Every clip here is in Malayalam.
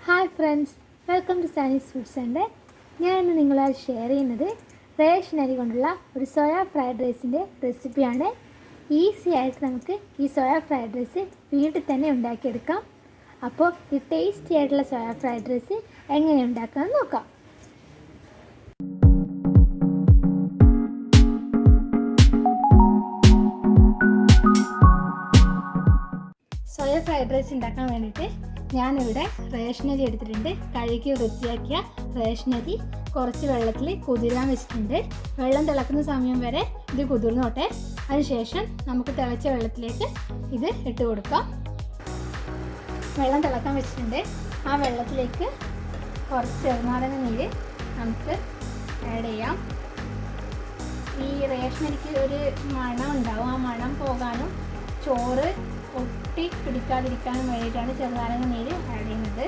Hi friends, welcome to Sani's food centre. ഞാൻ ഇന്ന് നിങ്ങളാൽ ഷെയർ ചെയ്യുന്നത് റേഷൻ അരി കൊണ്ടുള്ള ഒരു സോയ ഫ്രൈഡ് റൈസിൻ്റെ റെസിപ്പിയാണ്. ഈസി ആയിട്ട് നമുക്ക് ഈ സോയ ഫ്രൈഡ് റൈസ് വീട്ടിൽ തന്നെ ഉണ്ടാക്കിയെടുക്കാം. അപ്പോൾ ഈ ടേസ്റ്റി ആയിട്ടുള്ള സോയ ഫ്രൈഡ് റൈസ് എങ്ങനെ ഉണ്ടാക്കാമെന്ന് നോക്കാം. സോയ ഫ്രൈഡ് റൈസ് ഉണ്ടാക്കാൻ വേണ്ടിയിട്ട് ഞാനിവിടെ റേഷനരി എടുത്തിട്ടുണ്ട്. കഴുകി വൃത്തിയാക്കിയ റേഷനരി കുറച്ച് വെള്ളത്തിൽ കുതിരാൻ വെച്ചിട്ടുണ്ട്. വെള്ളം തിളക്കുന്ന സമയം വരെ ഇത് കുതിർന്നോട്ടെ. അതിനുശേഷം നമുക്ക് തിളച്ച വെള്ളത്തിലേക്ക് ഇത് ഇട്ട് കൊടുക്കാം. വെള്ളം തിളക്കാൻ വെച്ചിട്ടുണ്ട്. ആ വെള്ളത്തിലേക്ക് കുറച്ച് ചെറുനാരങ്ങ നീര് നമുക്ക് ആഡ് ചെയ്യാം. ഈ റേഷനരിക്ക് ഒരു മണം ഉണ്ടാവും. ആ മണം പോകാനും ചോറ് ഒട്ടി പിടിക്കാതിരിക്കാനും വേണ്ടിയിട്ടാണ് ചെറുനാരങ്ങ നീര് ആഡ് ചെയ്യുന്നത്.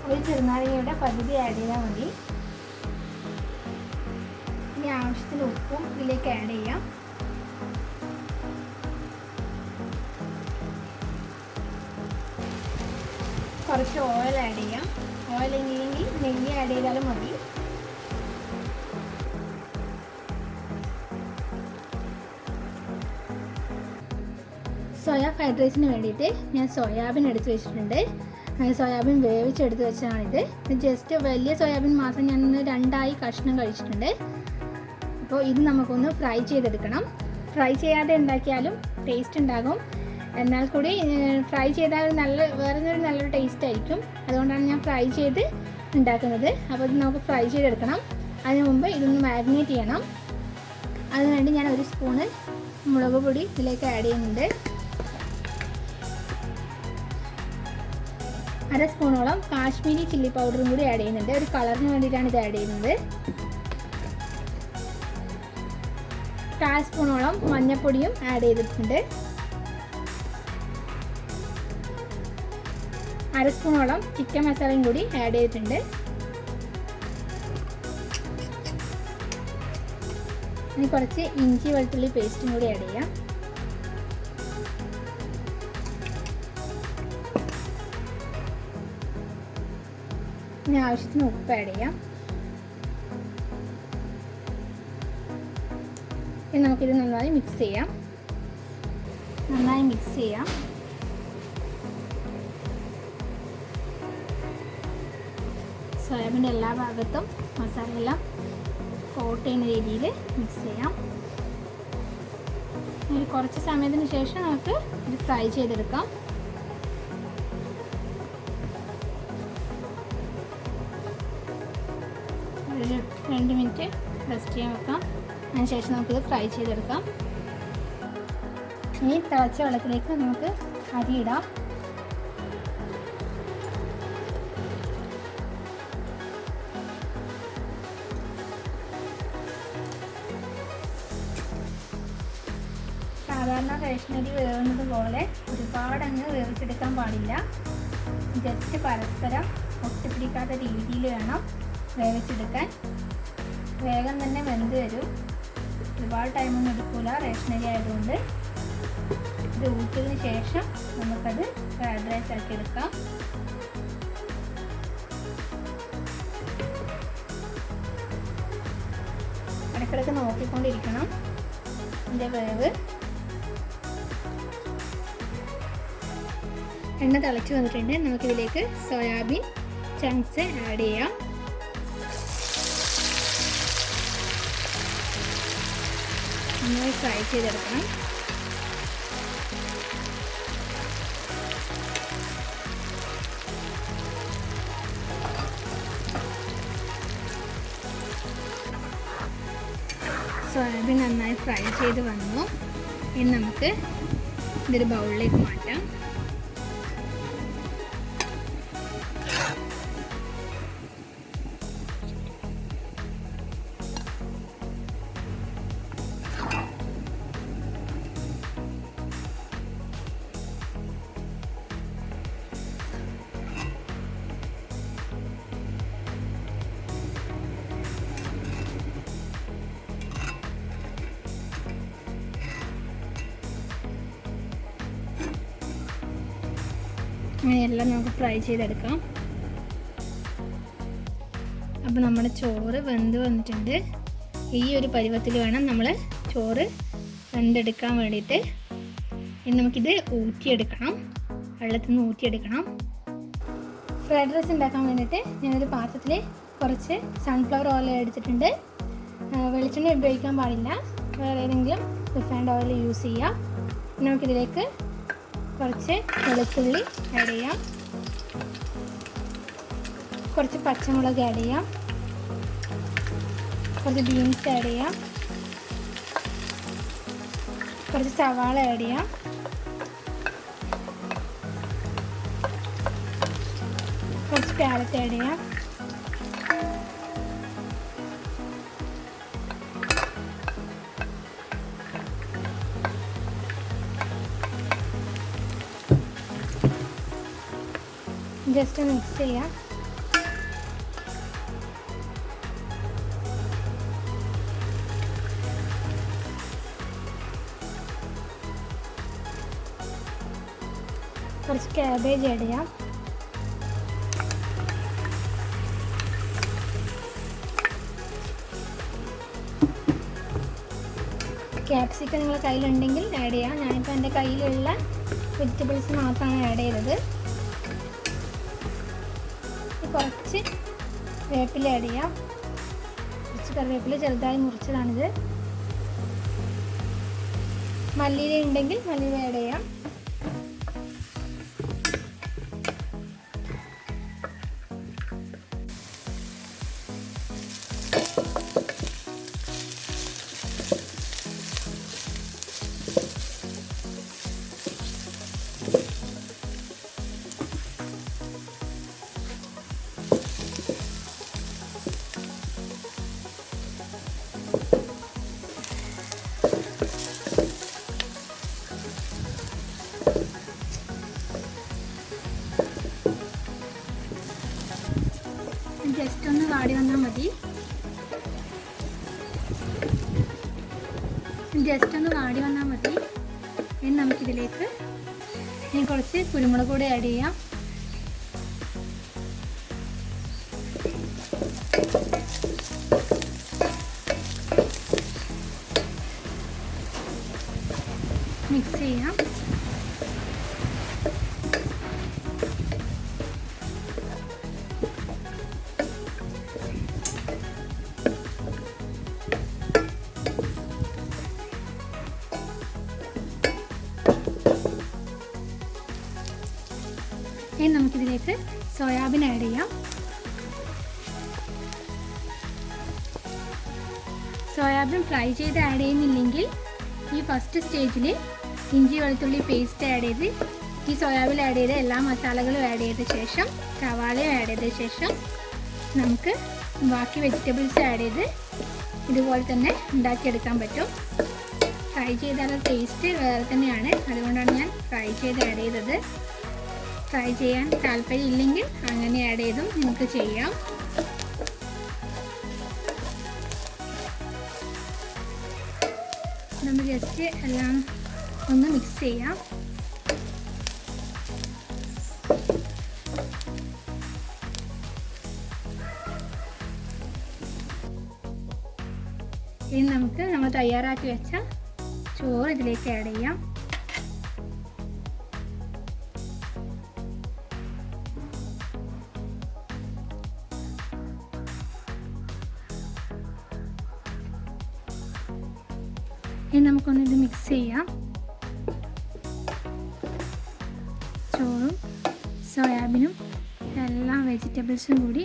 ഒരു ചെറുനാരങ്ങയുടെ പകുതി ആഡ് ചെയ്താൽ മതി. ഇനി ആവശ്യത്തിന് ഉപ്പും ഇതിലേക്ക് ആഡ് ചെയ്യാം. കുറച്ച് ഓയിൽ ആഡ് ചെയ്യാം. ഓയിൽ ഇല്ലെങ്കിൽ നെയ്യ് ആഡ് ചെയ്താലും മതി. സോയ ഫ്രൈഡ് റൈസിന് വേണ്ടിയിട്ട് ഞാൻ സോയാബീൻ എടുത്ത് വെച്ചിട്ടുണ്ട്. സോയാബീൻ വേവിച്ചെടുത്ത് വെച്ചതാണിത്. ജസ്റ്റ് വലിയ സോയാബീൻ മാത്രം ഞാൻ രണ്ടായി കഷ്ണം കഴിച്ചിട്ടുണ്ട്. അപ്പോൾ ഇത് നമുക്കൊന്ന് ഫ്രൈ ചെയ്തെടുക്കണം. ഫ്രൈ ചെയ്യാതെ ഉണ്ടാക്കിയാലും ടേസ്റ്റ് ഉണ്ടാകും. എന്നാൽ കൂടി ഫ്രൈ ചെയ്താൽ നല്ലൊരു ടേസ്റ്റ് ആയിരിക്കും. അതുകൊണ്ടാണ് ഞാൻ ഫ്രൈ ചെയ്ത് ഉണ്ടാക്കുന്നത്. അപ്പോൾ ഇത് നമുക്ക് ഫ്രൈ ചെയ്തെടുക്കണം. അതിന് മുമ്പ് ഇതൊന്ന് മാരിനേറ്റ് ചെയ്യണം. അതിനുവേണ്ടി ഞാൻ ഒരു സ്പൂണ് മുളക് പൊടി ഇതിലേക്ക് ആഡ് ചെയ്യുന്നുണ്ട്. അര സ്പൂണോളം കാശ്മീരി ചില്ലി പൗഡറും കൂടി ആഡ് ചെയ്യുന്നുണ്ട്. ഒരു കളറിന് വേണ്ടിയിട്ടാണ് ഇത് ആഡ് ചെയ്യുന്നത്. 1/4 സ്പൂണോളം മഞ്ഞൾപ്പൊടിയും ആഡ് ചെയ്തിട്ടുണ്ട്. അര സ്പൂണോളം ചിക്കൻ മസാലയും കൂടി ആഡ് ചെയ്തിട്ടുണ്ട്. ഇനി കുറച്ച് ഇഞ്ചി വെളുത്തുള്ളി പേസ്റ്റും കൂടി ആഡ് ചെയ്യാം. ഇനി ആവശ്യത്തിന് ഉപ്പ് ആഡ് ചെയ്യാം. ഇനി നമുക്കിത് നന്നായി മിക്സ് ചെയ്യാം. സോയാബീൻ്റെ എല്ലാ ഭാഗത്തും മസാലയെല്ലാം കോട്ട് ചെയ്യുന്ന രീതിയിൽ മിക്സ് ചെയ്യാം. ഒരു കുറച്ച് സമയത്തിന് ശേഷം നമുക്ക് ഇത് ഫ്രൈ ചെയ്തെടുക്കാം. ഒരു 2 മിനിറ്റ് റെസ്റ്റ് ചെയ്യാൻ വെക്കാം. അതിനുശേഷം നമുക്കിത് ഫ്രൈ ചെയ്തെടുക്കാം. ഇനി തിളച്ച വെള്ളത്തിലേക്ക് നമുക്ക് അരി ഇടാം. സാധാരണ റേഷനരി വേവുന്നത് പോലെ ഒരുപാടങ്ങ് വേവിച്ചെടുക്കാൻ പാടില്ല. ജസ്റ്റ് പരസ്പരം ഒട്ടിപ്പിടിക്കാത്ത രീതിയിൽ വേണം വേവിച്ചെടുക്കാൻ. വേഗം തന്നെ വെന്ത് വരും. ഒരുപാട് ടൈമൊന്നും എടുക്കില്ല റേഷനരി ആയതുകൊണ്ട്. ഇത് ഊറ്റിയതിന് ശേഷം നമുക്കത് ഫ്രൈഡ് റൈസ് ആക്കി എടുക്കാം. ഇടയ്ക്കിടയ്ക്ക് നോക്കിക്കൊണ്ടിരിക്കണം ഇതിൻ്റെ വേവ്. എണ്ണ തിളച്ച് വന്നിട്ടുണ്ട്. നമുക്കിതിലേക്ക് സോയാബീൻ ചങ്ക്സ് ആഡ് ചെയ്യാം. നന്നായി ഫ്രൈ ചെയ്തെടുക്കണം. സോയാബീൻ നന്നായി ഫ്രൈ ചെയ്ത് വന്നു. ഇനി നമുക്ക് ഇതൊരു ബൗളിലേക്ക് മാറ്റാം. അങ്ങനെയെല്ലാം നമുക്ക് ഫ്രൈ ചെയ്തെടുക്കാം. അപ്പോൾ നമ്മുടെ ചോറ് വെന്ത് വന്നിട്ടുണ്ട്. ഈ ഒരു പരുവത്തിൽ വേണം നമ്മൾ ചോറ് വെന്തെടുക്കാൻ വേണ്ടിയിട്ട്. ഇനി നമുക്കിത് ഊറ്റിയെടുക്കണം, വെള്ളത്തിൽ നിന്ന് ഊറ്റിയെടുക്കണം. ഫ്രൈഡ് റൈസ് ഉണ്ടാക്കാൻ വേണ്ടിയിട്ട് ഞാനൊരു പാത്രത്തിൽ കുറച്ച് സൺഫ്ലവർ ഓയിൽ എടുത്തിട്ടുണ്ട്. വെളിച്ചെണ്ണ ഉപയോഗിക്കാൻ പാടില്ല, വേറെ ഏതെങ്കിലും റിഫൈൻഡ് ഓയിൽ യൂസ് ചെയ്യാം. നമുക്കിതിലേക്ക് കുറച്ച് വെളുത്തുള്ളി ആഡ് ചെയ്യാം, കുറച്ച് പച്ചമുളക് ആഡ് ചെയ്യാം, കുറച്ച് ബീൻസ് ആഡ് ചെയ്യാം, കുറച്ച് സവാള ആഡ് ചെയ്യാം, കുറച്ച് ക്യാരറ്റ് ആഡ് ചെയ്യാം, ജസ്റ്റ് മിക്സ് ചെയ്യാം. കുറച്ച് ക്യാബേജ് ആഡ് ചെയ്യാം, ക്യാപ്സിക്കം നിങ്ങളുടെ കയ്യിലുണ്ടെങ്കിൽ ആഡ് ചെയ്യാം. ഞാനിപ്പോൾ എൻ്റെ കയ്യിലുള്ള വെജിറ്റബിൾസ് മാത്രമാണ് ആഡ് ചെയ്തത്. കുറച്ച് വേപ്പില ആഡ് ചെയ്യാം, കുറച്ച് കറിവേപ്പില ചെറുതായി മുറിച്ചതാണിത്. മല്ലിയില ഉണ്ടെങ്കിൽ മല്ലിയില ആഡ് ചെയ്യാം. ജസ്റ്റ് ഒന്ന് വാടി വന്നാൽ മതി. ഇനി നമുക്കിതിലേക്ക് കുറച്ച് കുരുമുളക് പൊടി ആഡ് ചെയ്യാം. മിക്സ് ചെയ്യാം. ഇനി നമുക്കിതിലേക്ക് സോയാബീൻ ആഡ് ചെയ്യാം. സോയാബീൻ ഫ്രൈ ചെയ്ത് ആഡ് ചെയ്യുന്നില്ലെങ്കിൽ ഈ ഫസ്റ്റ് സ്റ്റേജിൽ ഇഞ്ചി വെളുത്തുള്ളി പേസ്റ്റ് ആഡ് ചെയ്ത് ഈ സോയാബീൻ ആഡ് ചെയ്ത് എല്ലാ മസാലകളും ആഡ് ചെയ്ത ശേഷം സവാളയും ആഡ് ചെയ്ത ശേഷം നമുക്ക് ബാക്കി വെജിറ്റബിൾസ് ആഡ് ചെയ്ത് ഇതുപോലെ തന്നെ ഉണ്ടാക്കിയെടുക്കാൻ പറ്റും. ഫ്രൈ ചെയ്താൽ ടേസ്റ്റ് വേറെ തന്നെയാണ്, അതുകൊണ്ടാണ് ഞാൻ ഫ്രൈ ചെയ്ത് ആഡ് ചെയ്തത്. ഫ്രൈ ചെയ്യാൻ താല്പര്യമില്ലെങ്കിൽ അങ്ങനെ ആഡ് ചെയ്തും നമുക്ക് ചെയ്യാം. നമ്മൾ ജസ്റ്റ് എല്ലാം ഒന്ന് മിക്സ് ചെയ്യാം. ഇനി നമുക്ക് നമ്മൾ തയ്യാറാക്കി വെച്ച ചോറ് ഇതിലേക്ക് ആഡ് ചെയ്യാം. ഇനി നമുക്കൊന്നിത് മിക്സ് ചെയ്യാം. ചോറും സോയാബീനും എല്ലാ വെജിറ്റബിൾസും കൂടി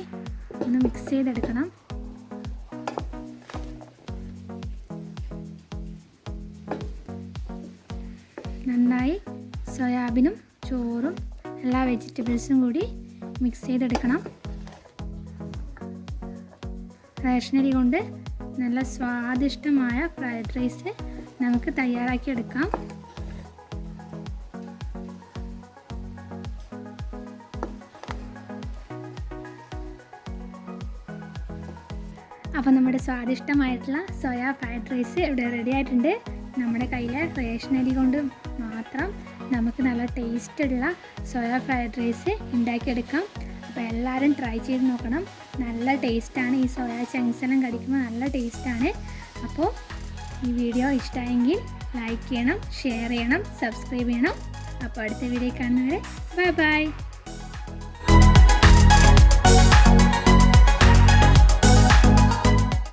ഒന്ന് മിക്സ് ചെയ്തെടുക്കണം. നന്നായി സോയാബീനും ചോറും എല്ലാ വെജിറ്റബിൾസും കൂടി മിക്സ് ചെയ്തെടുക്കണം. റേഷനരി കൊണ്ട് നല്ല സ്വാദിഷ്ടമായ ഫ്രൈഡ് റൈസ് നമുക്ക് തയ്യാറാക്കിയെടുക്കാം. അപ്പോൾ നമ്മുടെ സ്വാദിഷ്ടമായിട്ടുള്ള സോയ ഫ്രൈഡ് റൈസ് ഇവിടെ റെഡി ആയിട്ടുണ്ട്. നമ്മുടെ കയ്യിൽ റേഷനരി കൊണ്ട് മാത്രം നമുക്ക് നല്ല ടേസ്റ്റുള്ള സോയ ഫ്രൈഡ് റൈസ് ഉണ്ടാക്കിയെടുക്കാം. അപ്പോൾ എല്ലാവരും ട്രൈ ചെയ്ത് നോക്കണം. നല്ല ടേസ്റ്റാണ്. ഈ സോയ ചങ്ക്സ് എല്ലാം കടിക്കുമ്പോൾ നല്ല ടേസ്റ്റാണ്. അപ്പോൾ ഈ വീഡിയോ ഇഷ്ടമായെങ്കിൽ ലൈക്ക് ചെയ്യണം, ഷെയർ ചെയ്യണം, സബ്സ്ക്രൈബ് ചെയ്യണം. അപ്പോൾ അടുത്ത വീഡിയോ കാണുന്നവരെ ബൈ ബൈ.